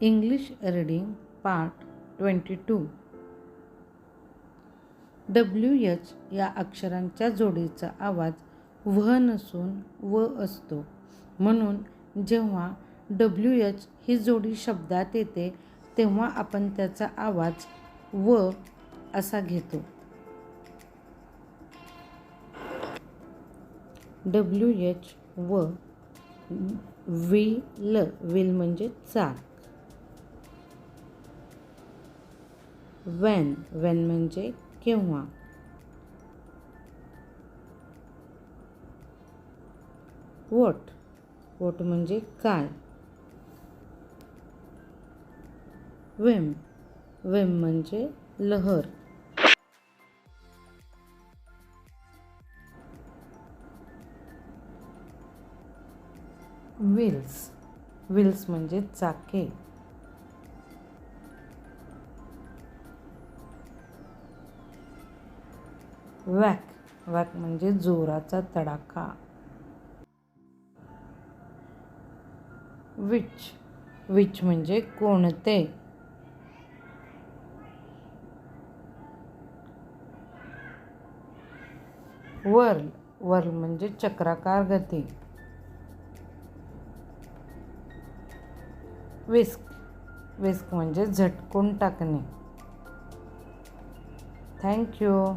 English reading part 22. WH या अक्षरांच्या जोडीचा आवाज व्ह नसून व असतो. म्हणून जेव्हा WH ही जोडी शब्दात येते तेव्हा आपण त्याचा आवाज व असा घेतो. WH व. विल. विल म्हणजे चाक. व्हेन. व्हेन म्हणजे केव्हा. व्हॉट. व्हॉट म्हणजे काय. व्हेम. व्हेम म्हणजे लहर. व्हील्स. व्हील्स म्हणजे चाके. वॅक. वॅक म्हणजे जोराचा तडाखा. विच. विच म्हणजे कोणते. वर्ल. वर्ल म्हणजे चक्राकार गती. विस्क. विस्क म्हणजे झटकून टाकणे. थँक्यू.